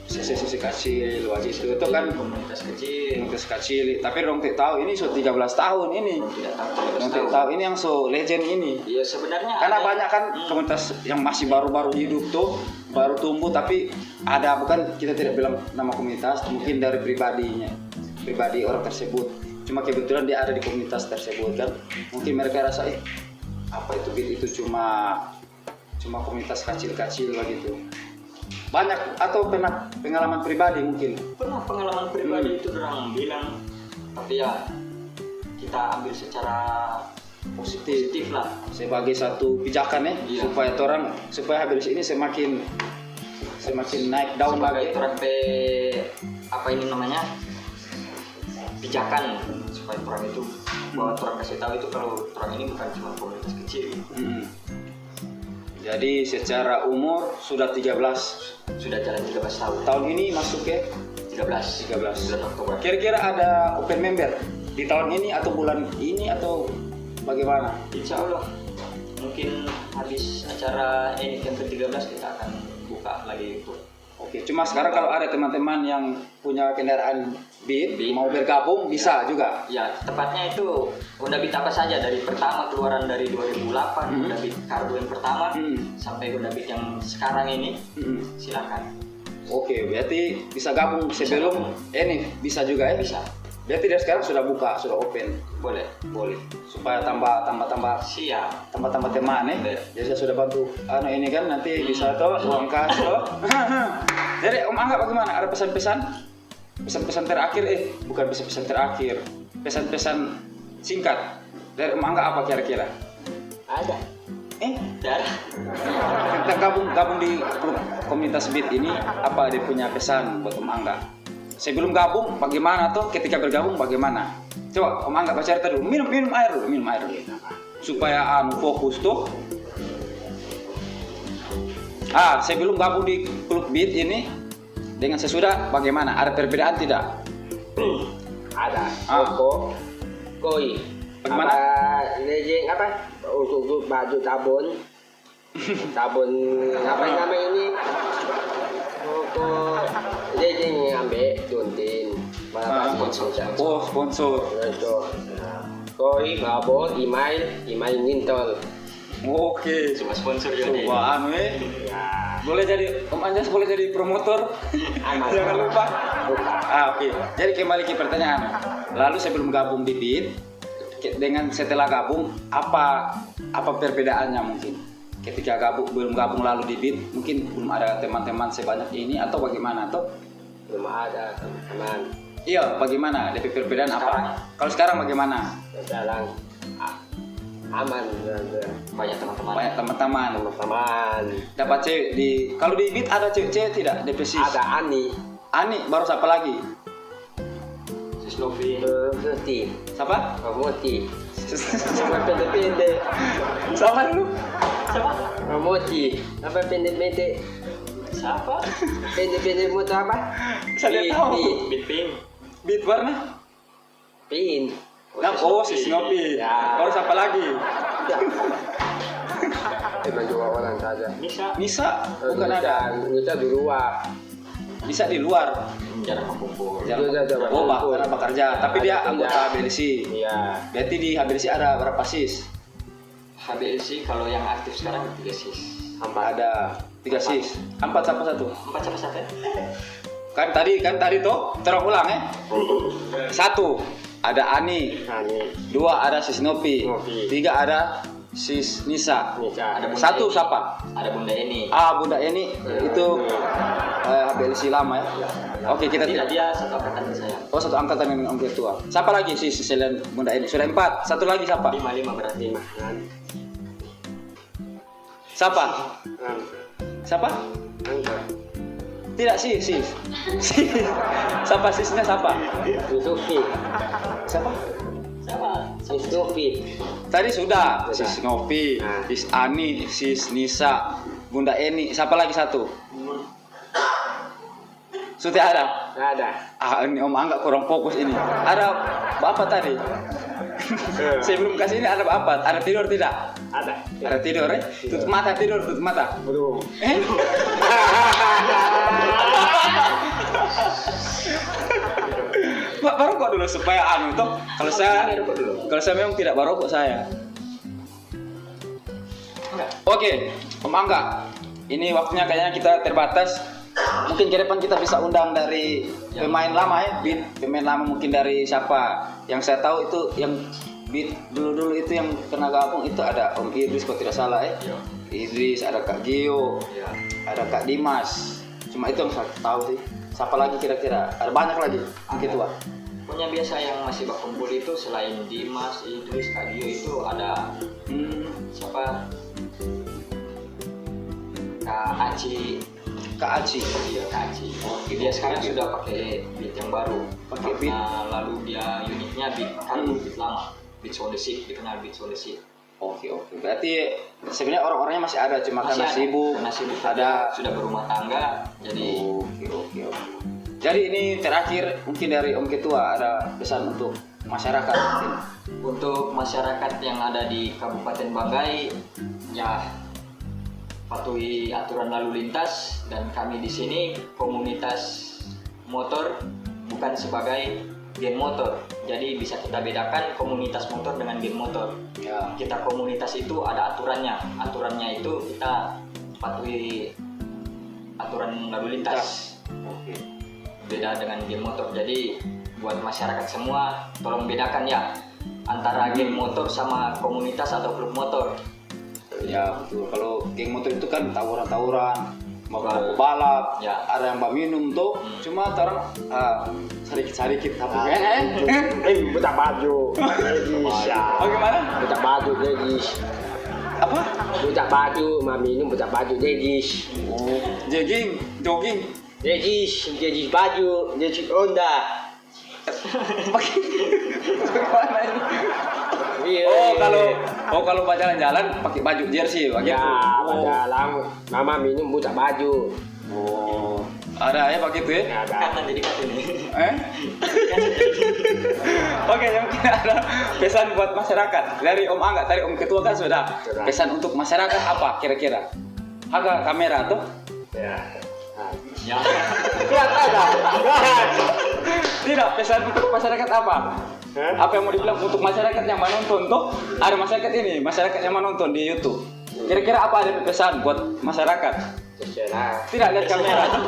sisi kecil gitu itu kan komunitas kecil. Tapi dong tahu ini sudah 13 tahun ini. Tidak tahu ini yang so legend ini. Iya, sebenarnya Karena ada, banyak kan komunitas yang masih baru-baru hidup tuh, baru tumbuh, tapi ada, bukan kita tidak bilang nama komunitas, mungkin dari pribadi orang tersebut. Cuma kebetulan dia ada di komunitas tersebut kan. Mungkin mereka rasa apa itu beat itu cuma komunitas kecil-kecil begitu. banyak atau pernah pengalaman pribadi mungkin? Pernah pengalaman pribadi itu orang bilang, tapi ya kita ambil secara positif lah. Sebagai satu pijakan ya, Iya. supaya HBLC ini semakin naik daun lagi. Sebagai orang apa ini namanya, pijakan supaya orang itu bahwa orang kasih tahu itu kalau orang ini bukan cuma komunitas kecil. Jadi secara umur sudah 13 Sudah jalan 13 tahun. tahun ini masuk ke 13 bulan Oktober. kira-kira ada open member di tahun ini atau bulan ini atau bagaimana? Insya Allah mungkin habis acara ini yang ke-13 kita akan buka lagi untuk Oke, cuma sekarang kalau ada teman-teman yang punya kendaraan Beat mau bergabung bisa juga. ya tepatnya itu Honda Beat apa saja dari pertama keluaran dari 2008 Honda Beat kargo yang pertama sampai Honda Beat yang sekarang ini silakan. Oke, berarti bisa gabung sebelum ini bisa juga ya? Bisa, Berarti dari sekarang sudah buka, sudah open boleh supaya tambah siap. teman ya. Jadi saya sudah bantu ini kan nanti bisa toh uang kas toh. Jadi Om Angga bagaimana? Ada pesan-pesan terakhir bukan pesan-pesan terakhir. Pesan-pesan singkat dari Om Angga apa kira-kira? Ada. Dan Tentang gabung di klub komunitas Beat ini apa dia punya pesan buat Om Angga? Sebelum gabung bagaimana toh, ketika bergabung bagaimana? Coba Om Angga baca cerita dulu. Minum air dulu. Supaya fokus tuh. Sebelum gabung di klub Beat ini dengan sesudah bagaimana? Ada perbedaan tidak? Ada. Koi. Bagaimana? Legend apa? Untuk baju tabun apa namanya ini? Legend yang ambil tuntin. Sponsor. Oh, sponsor. Koi, babon, email nintol. Oke. cuma sponsor juga nih. Coba Ya. boleh jadi Om Anjas boleh jadi promotor. Aman. Jangan lupa. Lupa. Oke. Jadi kembali ke pertanyaan. Lalu sebelum gabung di Beat dengan setelah gabung apa perbedaannya mungkin? Ketika belum gabung lalu di Beat mungkin belum ada teman-teman sebanyak ini atau bagaimana atau? Belum ada teman-teman. Iya, bagaimana? DP perbedaan apa? Kalau sekarang bagaimana? Sekarang aman. Banyak teman-teman. Banyak teman-teman. Teman-teman. Dapat cewek kalau di Beat ada cewek-cewek tidak? Depresi. Ada Ani baru siapa lagi? Sis Novi. Moti. Siapa? Moti. Sama pendek-pendek. Sama dulu. Moti. Apa pendek-pendek? Siapa? Pendek-pendek motor apa? Saya tahu. Bitpin. Beat warna? Pin. Si Snoopy. Ya. Baru siapa lagi? Emang dua orang saja. Nisa bukan ada. Nisa di luar. Bisa di luar. Jarang kumpul. Jarang Oh, kumpul. karena bekerja. Tapi dia Ada anggota kerja. HBLC. Iya. Berarti di HBLC ada berapa sis? HBLC kalau yang aktif sekarang 3 sis. Ada 3 sis. 4 siapa satu? 4 siapa satu? Kan tadi tuh terang ulang ya. 1 ada Ani. 2 ada sis Nopi. Nopi. 3 ada sis Nisa. Ada Bunda 1 Eni. siapa? Ada Bunda Eni. Bunda Eni itu HBLC lama ya. Oke, kita Tidak, dia satu angkatan dengan saya. Oh, satu angkatan dengan Om Ketua. Siapa lagi sih selain Bunda Eni? Sudah 4. Satu lagi siapa? 5 berarti. Siapa? Siapa? Tidak sis. Siapa sisnya siapa? Sufi. Siapa? Sufi. Tadi sudah. Sudah. Sis Novi, Nah. Sis Ani, Sis Nisa, Bunda Eni. Siapa lagi satu? Sudah ada. Ada. Ini Om Angga kurang fokus ini. Ada bapak tadi. Sebelum kasih ini ada bapak. Ada tidur tidak? Ada. Ada tidur ya? Tutup mata tidur, tutup mata. Belum. Barokok dulu supaya toh. Kalau saya memang tidak barokok saya. Oke, Om Angga. Ini waktunya kayaknya kita terbatas. Mungkin ke depan kita bisa undang dari pemain lama ya, Beat. Pemain lama mungkin dari siapa? Yang saya tahu itu yang Beat dulu itu yang pernah gabung itu ada Om Idris kalau tidak salah ya. Iya. Idris, ada Kak Gio, Iya. ada Kak Dimas. Cuma itu yang saya tahu sih. Siapa lagi kira-kira? Ada banyak lagi gitu Pak. Pokoknya biasa yang masih berkumpul itu selain Dimas, Idris, Kak Gio itu ada siapa? Kak Aci. Kak Aci. Iya, Kak Aci. Dia sekarang sudah pakai beat yang baru. Pakai beat. Nah, lalu dia unitnya beat beat lama. Beat on the Seat, dikenal beat on the Seat. Oke. Berarti sebenarnya orang-orangnya masih ada, cuma karena sibuk. Karena sibuk Ada. sudah berumah tangga, jadi Oke. Jadi ini terakhir mungkin dari Om Ketua ada pesan untuk masyarakat mungkin. untuk masyarakat yang ada di Kabupaten Banggai, ya patuhi aturan lalu lintas, dan kami di sini komunitas motor bukan sebagai geng motor. Jadi bisa kita bedakan komunitas motor dengan geng motor. Ya. Kita komunitas itu ada aturannya. Aturannya itu kita patuhi aturan lalu lintas. Oke. Beda dengan geng motor. Jadi buat masyarakat semua tolong bedakan ya antara geng motor sama komunitas atau klub motor. Ya betul. Kalau geng motor itu kan tawuran-tawuran, mau balap, Ya. ada yang minum tuh. Cuma orang sedikit tapi buta baju, legis ya. Oh gimana? Buta baju, legis. Apa? Buta baju, minum buta baju, legis. Oh, jogging. Legis baju, legis Honda. Bagaimana ini? Iya. kalau jalan-jalan pakai baju jersey begitu. Ya, pada lama mama minum buta baju. Oh, ada ya begitu ya? Ada. Kan nanti dikat ini. Oke, mungkin ada pesan buat masyarakat dari Om Angga. Tadi Om Ketua kan sudah. Pesan untuk masyarakat apa kira-kira? Agak kamera tuh? Ya. Ya. Tidak, pesan untuk masyarakat apa? Apa yang mau dibilang untuk masyarakat yang menonton tuh? Ada masyarakat yang menonton di YouTube. Kira-kira apa ada pesan buat masyarakat? Terserah. Tidak lihat kamera tuh.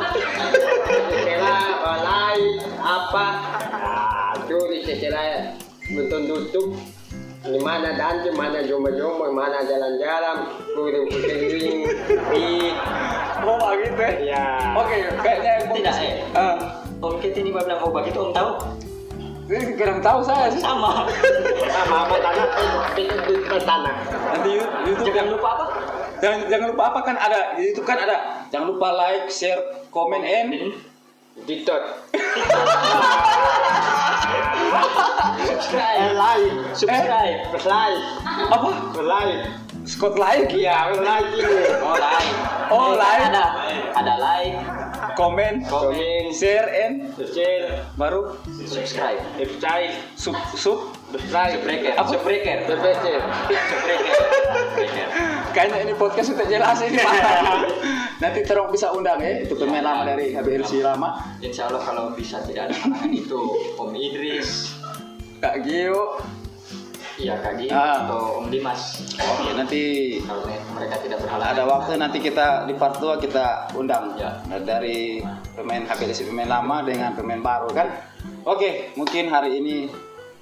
Terserah like apa? Nah, curi terserah nonton YouTube. Di mana danju, mana jomblo-jomblo, mana jalan-jalan, keliling, Oh, gitu ya? ya. Oke, kayaknya yang Tidak, Om Ket ini bilang begitu Om tahu? kurang tahu saya sih. Sama. Apa tanah? Itu tanah. Nanti YouTube Jangan lupa apa? jangan lupa apa kan ada di YouTube kan ada. Jangan lupa like, share, comment and Ditot. Subscribe. Like. Subscribe. Like. apa? Like. Scott like Iya, like ini. Oh like. Oh, like. Ada like, comment, Komen. share and Share. baru subscribe. Website. sub Subscribe. Subscriber. Apa? Subscriber. Subscribe. Subscriber. kayaknya ini podcast sudah jelas ini Pak. Nanti terus bisa undang ya itu pemain lama dari HBLC lama Insya Allah kalau bisa tidak ada halangan itu Om Idris, Kak Gio. iya Kak Gio Ah. atau Om Dimas. Oke, nanti Kalau mereka tidak berhalangan. ada waktu nanti kita di part 2 kita undang Ya. dari pemain HBLC pemain lama dengan pemain baru kan. Oke, mungkin hari ini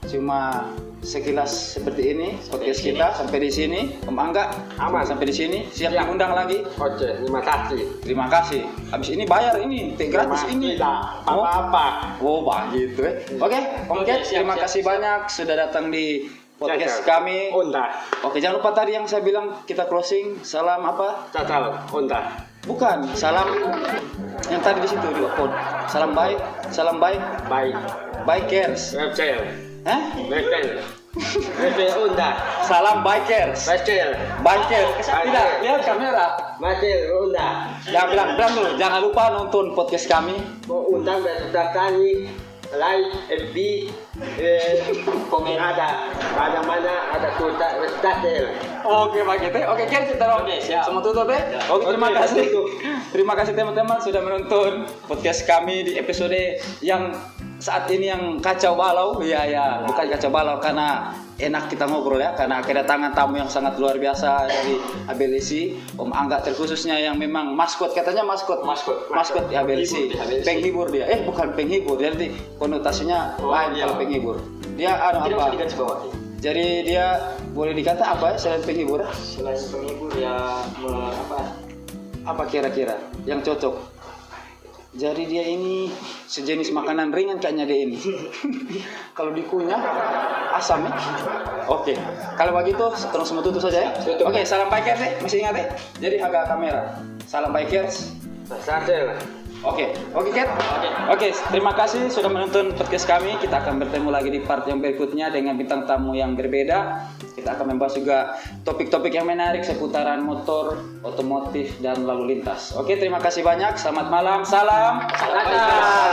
cuma sekilas seperti ini podcast kita sampai di sini. Om Angga Aman. sampai di sini siap Siap. diundang lagi. Oke, terima kasih. Terima kasih. Habis ini bayar ini, teh gratis ini. Tidak apa-apa. Oh, begitu ya. Oke, Om Oke, Ket, siap, terima siap, kasih siap. banyak sudah datang di podcast Siap. kami. Unta. Oke, jangan lupa tadi yang saya bilang kita closing. Salam apa? Cacal. Unta. Bukan, salam yang tadi di situ di phone. Salam baik, Baik. bikers. Website. Hah? Website. Website Unta. Salam bikers. Website. Bikers. Tidak, lihat kamera. Website Unta. Jangan bilang dulu. Jangan lupa nonton podcast kami. Mau undang dan kami like, FB, komen ada mana ada tulisan website. Oke, Pak Gite. Oke, Ken, kita Oke, siap. semua tutup ya. Oke, terima Oke, kasih. tutup. Terima kasih teman-teman sudah menonton podcast kami di episode yang saat ini yang kacau balau. Ya, bukan kacau balau karena enak kita ngobrol ya, karena kedatangan tamu yang sangat luar biasa dari HBLC, Om Angga terkhususnya yang memang maskot, katanya maskot di HBLC. Penghibur dia. Bukan penghibur, jadi konotasinya lain iya. kalau penghibur. Dia Tidak usah apa? diganti bawah. Jadi dia boleh dikata apa ya selain penghibur? Selain penghibur ya apa? Apa kira-kira yang cocok? Jadi dia ini sejenis makanan ringan kayaknya dia ini. Kalau dikunyah asam ya. Oke. Kalau begitu terus semua tutup saja ya. Tutup. Oke, salam bikers deh. Masih ingat deh. Jadi agak kamera. Salam bikers. Besar lah. Oke, Kat. Oke, terima kasih sudah menonton podcast kami. Kita akan bertemu lagi di part yang berikutnya dengan bintang tamu yang berbeda. Kita akan membahas juga topik-topik yang menarik seputaran motor, otomotif, dan lalu lintas. Oke, terima kasih banyak. Selamat malam. Salam. Salam.